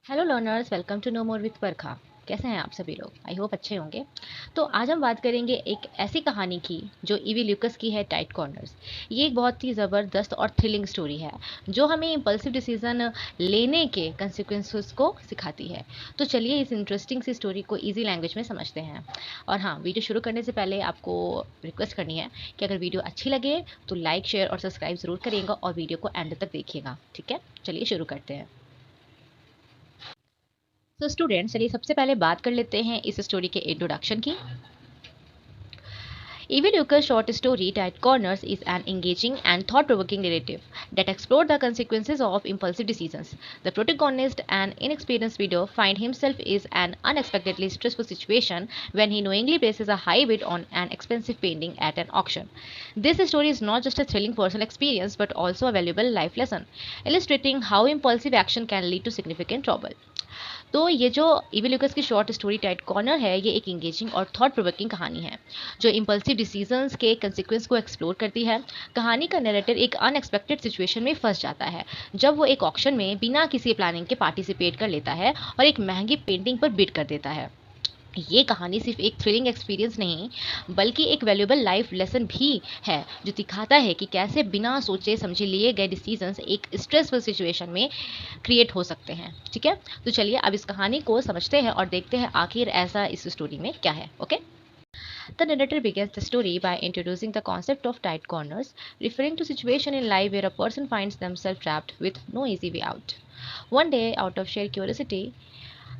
Hello learners, welcome to no more with परखा। कैसे हैं आप सभी लोग? आई होप अच्छे होंगे। तो आज हम बात करेंगे एक ऐसी कहानी की जो ईवी ल्यूकस की है, टाइट कॉर्नर्स। ये एक बहुत ही ज़बरदस्त और थ्रिलिंग स्टोरी है जो हमें इम्पल्सिव डिसीजन लेने के कंसिक्वेंसेस को सिखाती है। तो चलिए इस इंटरेस्टिंग सी स्टोरी को ईजी लैंग्वेज में समझते हैं। और हाँ, वीडियो शुरू करने से पहले आपको रिक्वेस्ट करनी है कि अगर वीडियो अच्छी लगे तो लाइक, शेयर और सब्सक्राइब ज़रूर करिएगा और वीडियो को एंड तक देखिएगा। ठीक है, चलिए शुरू करते हैं। तो स्टूडेंट, चलिए सबसे पहले बात कर लेते हैं इस स्टोरी के इंट्रोडक्शन की। Evil Euchre's short story, Tight Corners, is an engaging and thought-provoking narrative that explores the consequences of impulsive decisions. The protagonist, an inexperienced bidder, finds himself in an unexpectedly stressful situation when he knowingly places a high bid on an expensive painting at an auction. This story is not just a thrilling personal experience but also a valuable life lesson, illustrating how impulsive action can lead to significant trouble. तो ये जो इवी Lucas की short story tight corner है, ये एक engaging और thought provoking कहानी है जो इम्पल्सिव डिसीजंस के कंसिक्वेंस को एक्सप्लोर करती है। कहानी का नैरेटर एक अनएक्सपेक्टेड सिचुएशन में फंस जाता है जब वो एक ऑक्शन में बिना किसी प्लानिंग के पार्टिसिपेट कर लेता है और एक महंगी पेंटिंग पर बिड कर देता है। ये कहानी सिर्फ एक थ्रिलिंग एक्सपीरियंस नहीं बल्कि एक वैल्यूएबल लाइफ लेसन भी है जो दिखाता है कि कैसे बिना सोचे समझे लिए गए डिसीजंस एक स्ट्रेसफुल सिचुएशन में क्रिएट हो सकते हैं। ठीक है, तो चलिए अब इस कहानी को समझते हैं और देखते हैं आखिर ऐसा इस स्टोरी में क्या है। Okay, The narrator begins the story by introducing the concept of tight corners, referring to situation in life where a person finds themselves trapped with no easy way out. One day, out of sheer curiosity,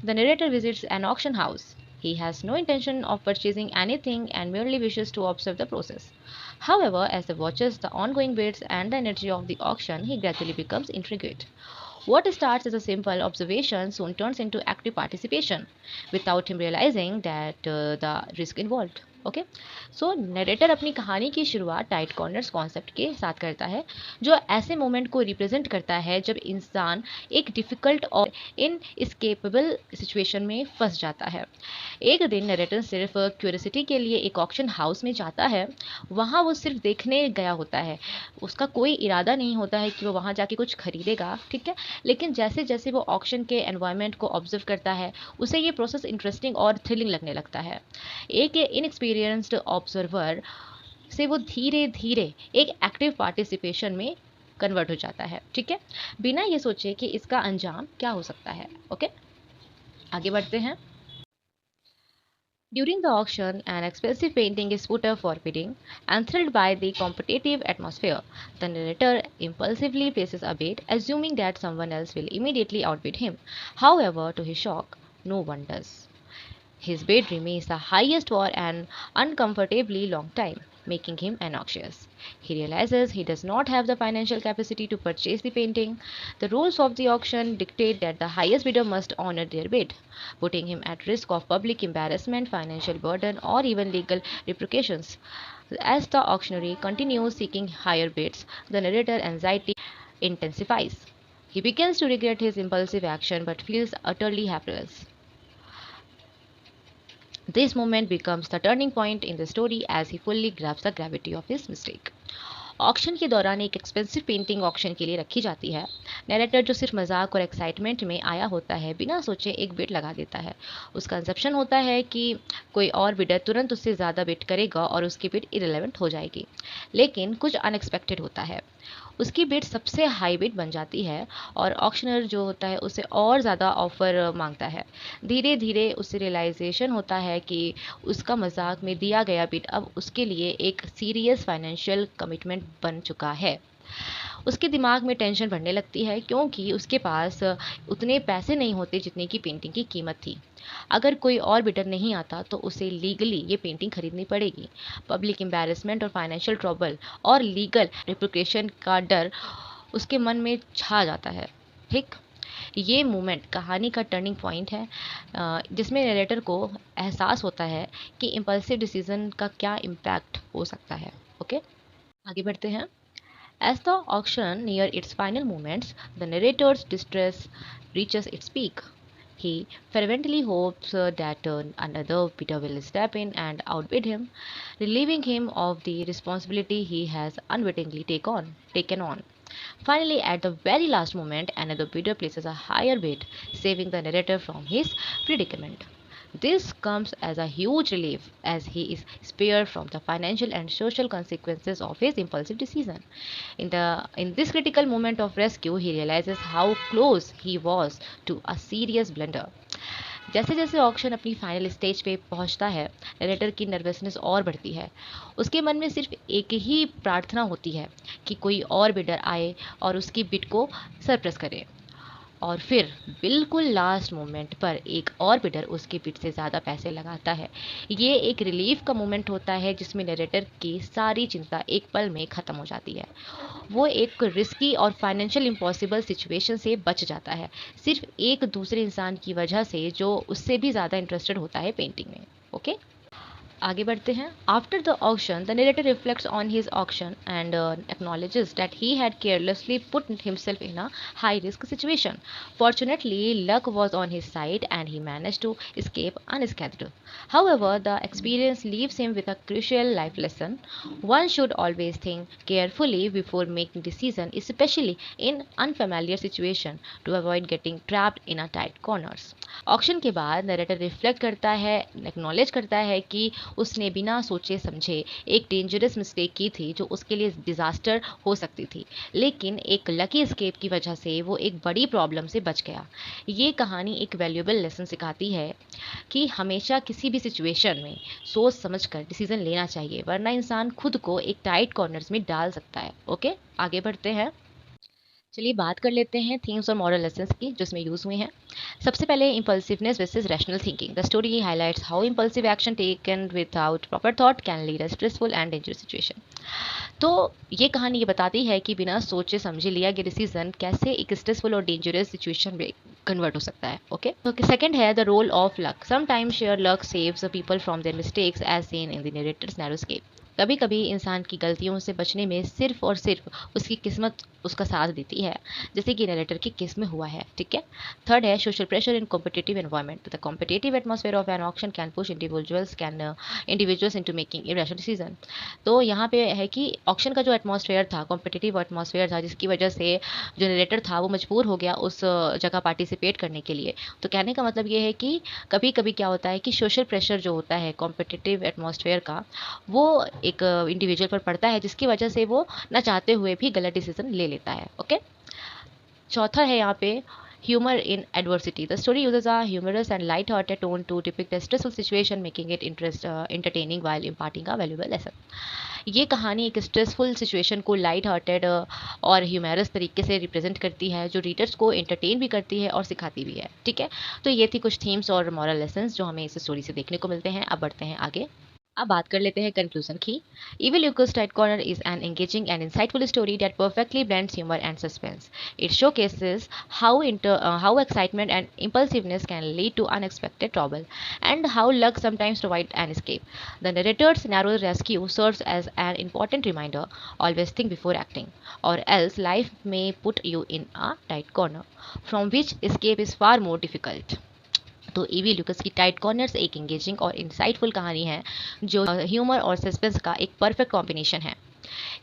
the narrator visits an auction house. He has no intention of purchasing anything and merely wishes to observe the process. However, as he watches the ongoing bids and the energy of the auction, he gradually becomes intrigued. What starts as a simple observation soon turns into active participation without him realizing that the risk involved. Okay, so narrator अपनी कहानी की शुरुआत tight corners concept के साथ करता है जो ऐसे मोमेंट को रिप्रेजेंट करता है जब इंसान एक डिफिकल्ट और इनएस्केपेबल सिचुएशन में फंस जाता है। एक दिन नरेटर सिर्फ क्यूरियोसिटी के लिए एक ऑक्शन हाउस में जाता है। वहाँ वो सिर्फ देखने गया होता है, उसका कोई इरादा नहीं होता है कि वो वहाँ जाके कुछ खरीदेगा। ठीक है, लेकिन जैसे जैसे वो ऑक्शन के एनवायरनमेंट को ऑब्जर्व करता है उसे ये प्रोसेस इंटरेस्टिंग और थ्रिलिंग लगने लगता है। एक इनएक्सपीरियंस्ड ऑब्जर्वर से वो धीरे धीरे एक एक्टिव पार्टिसिपेशन में कन्वर्ट हो जाता है। ठीक है, बिना ये सोचे कि इसका अंजाम क्या हो सकता है। ओके, आगे बढ़ते हैं। During the auction, an expensive painting is put up for bidding, and thrilled by the competitive atmosphere, the narrator impulsively places a bid, assuming that someone else will immediately outbid him. However, to his shock, no one does. His bid remains the highest for an uncomfortably long time, making him anxious. He realizes he does not have the financial capacity to purchase the painting. The rules of the auction dictate that the highest bidder must honor their bid, putting him at risk of public embarrassment, financial burden, or even legal repercussions. As the auctioneer continues seeking higher bids, the narrator's anxiety intensifies. He begins to regret his impulsive action but feels utterly helpless. This moment becomes the turning point in the story as he fully grasps the gravity of his mistake. Auction के दौरान एक expensive painting auction के लिए रखी जाती है। Narrator जो सिर्फ मजाक और एक्साइटमेंट में आया होता है बिना सोचे एक बिड लगा देता है। उसका कंसेप्शन होता है कि कोई और बिडर तुरंत उससे ज़्यादा बिड करेगा और उसकी बिड इरेलेवेंट हो जाएगी, लेकिन कुछ अनएक्सपेक्टेड होता है। उसकी बिड सबसे हाई बिड बन जाती है और ऑक्शनर जो होता है उसे और ज़्यादा ऑफर मांगता है। धीरे धीरे उसे रियलाइजेशन होता है कि उसका मजाक में दिया गया बिड अब उसके लिए एक सीरियस फाइनेंशियल कमिटमेंट बन चुका है। उसके दिमाग में टेंशन बढ़ने लगती है क्योंकि उसके पास उतने पैसे नहीं होते जितने की पेंटिंग की कीमत थी। अगर कोई और बिडर नहीं आता तो उसे लीगली ये पेंटिंग खरीदनी पड़ेगी। पब्लिक एम्बैरेसमेंट और फाइनेंशियल ट्रबल और लीगल रिप्रिकेशन का डर उसके मन में छा जाता है। ठीक, ये मोमेंट कहानी का टर्निंग पॉइंट है जिसमें नरेटर को एहसास होता है कि इम्पल्सिव डिसीजन का क्या इम्पैक्ट हो सकता है। ओके, आगे बढ़ते हैं। As the auction near its final moments, the narrator's distress reaches its peak. He fervently hopes that another bidder will step in and outbid him, relieving him of the responsibility he has unwittingly taken on. Finally, at the very last moment, another bidder places a higher bid, saving the narrator from his predicament. This comes as a huge relief as he is spared from the financial and social consequences of his impulsive decision. In this critical moment of rescue, he realizes how close he was to a serious blunder. जैसे जैसे auction अपनी final stage पे पहुंचता है, narrator की nervousness और बढ़ती है। उसके मन में सिर्फ एक ही प्रार्थना होती है कि कोई और बिडर आए और उसकी बिड को सरप्रेस करे। और फिर बिल्कुल लास्ट मोमेंट पर एक और बिडर उसके बिड से ज़्यादा पैसे लगाता है। ये एक रिलीफ का मोमेंट होता है जिसमें नरेटर की सारी चिंता एक पल में ख़त्म हो जाती है। वो एक रिस्की और फाइनेंशियल इम्पॉसिबल सिचुएशन से बच जाता है, सिर्फ एक दूसरे इंसान की वजह से जो उससे भी ज़्यादा इंटरेस्टेड होता है पेंटिंग में। ओके, आगे बढ़ते हैं। After the auction the narrator reflects on his auction and acknowledges that he had carelessly put himself in a high risk situation. Fortunately luck was on his side and he managed to escape unscathed. However, the experience leaves him with a crucial life lesson. One should always think carefully before making decisions, especially in unfamiliar situations, to avoid getting trapped in a tight corners. Auction के बाद narrator reflect करता है, acknowledge करता है कि उसने बिना सोचे समझे एक डेंजरस मिस्टेक की थी जो उसके लिए डिजास्टर हो सकती थी, लेकिन एक लकी एस्केप की वजह से वो एक बड़ी प्रॉब्लम से बच गया। ये कहानी एक वैल्यूएबल लेसन सिखाती है कि हमेशा किसी भी सिचुएशन में सोच समझकर डिसीजन लेना चाहिए, वरना इंसान खुद को एक टाइट कॉर्नर्स में डाल सकता है। ओके, आगे बढ़ते हैं। चलिए बात कर लेते हैं थीम्स और मॉरल लेसन्स की जो इसमें यूज़ हुए हैं। सबसे पहले impulsiveness versus rational thinking. The story highlights how impulsive action taken without proper thought can lead a stressful and dangerous situation. तो ये कहानी ये बताती है कि बिना सोचे समझे लिया गया डिसीजन कैसे एक स्ट्रेसफुल और डेंजरस सिचुएशन में कन्वर्ट हो सकता है। ओके, सेकंड है the role of luck. Sometimes sheer luck saves people from their mistakes as seen in the narrator's narrow escape. कभी कभी इंसान की गलतियों से बचने में सिर्फ और सिर्फ उसकी किस्मत उसका साथ देती है, जैसे कि नरेटर की केस में हुआ है। ठीक है। थर्ड है social pressure in competitive environment. The competitive atmosphere of an auction can push individuals into making irrational decision. तो यहाँ पे है कि ऑक्शन का जो एटमॉस्फेयर था, कॉम्पिटिटिव एटमॉस्फेयर था, जिसकी वजह से जो नरेटर था वो मजबूर हो गया उस जगह पार्टिसिपेट करने के लिए। तो कहने का मतलब ये है कि कभी कभी क्या होता है कि सोशल प्रेशर जो होता है कॉम्पिटिटिव एटमॉस्फेयर का, वो एक इंडिविजुअल पर पड़ता है, जिसकी वजह से वो ना चाहते हुए भी गलत डिसीजन ले लेता है। ओके, चौथा है यहाँ पे humor in adversity. The story uses a humorous and light-hearted tone to depict a stressful situation, making it entertaining while imparting a valuable lesson. ये कहानी एक स्ट्रेसफुल सिचुएशन को लाइट हार्टेड और ह्यूमरस तरीके से रिप्रेजेंट करती है, जो रीडर्स को एंटरटेन भी करती है और सिखाती भी है। ठीक है, तो ये थी कुछ थीम्स और मॉरल लेसन्स जो हमें इस स्टोरी से देखने को मिलते हैं। अब बढ़ते हैं आगे। अब बात कर लेते हैं कंक्लूजन की। Evil Lucas Tight Corner is an engaging and insightful story that perfectly blends humor and suspense. It showcases how excitement and impulsiveness can lead to unexpected trouble, and how luck sometimes provides an escape. The narrator's narrow rescue serves as an important reminder: always think before acting, or else life may put you in a tight corner, from which escape is far more difficult. तो EV Lucas की tight corners एक engaging और insightful कहानी है जो humour और suspense का एक परफेक्ट कॉम्बिनेशन है।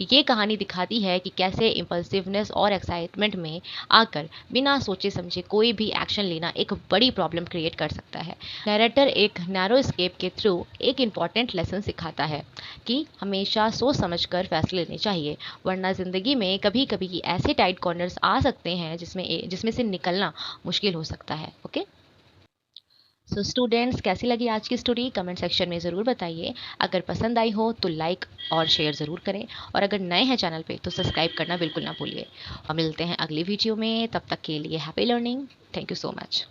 ये कहानी दिखाती है कि कैसे इम्पल्सिवनेस और एक्साइटमेंट में आकर बिना सोचे समझे कोई भी एक्शन लेना एक बड़ी प्रॉब्लम क्रिएट कर सकता है। नैरेटर एक नैरो एस्केप के थ्रू एक इम्पॉर्टेंट लेसन सिखाता है कि हमेशा सोच समझकर फैसले लेने चाहिए, वरना ज़िंदगी में कभी कभी ऐसे टाइट कॉर्नर्स आ सकते हैं जिसमें से निकलना मुश्किल हो सकता है। ओके, सो स्टूडेंट्स, कैसी लगी आज की स्टोरी कमेंट सेक्शन में ज़रूर बताइए। अगर पसंद आई हो तो लाइक और शेयर ज़रूर करें, और अगर नए हैं चैनल पे तो सब्सक्राइब करना बिल्कुल ना भूलिए। और मिलते हैं अगली वीडियो में, तब तक के लिए happy learning. Thank you so much.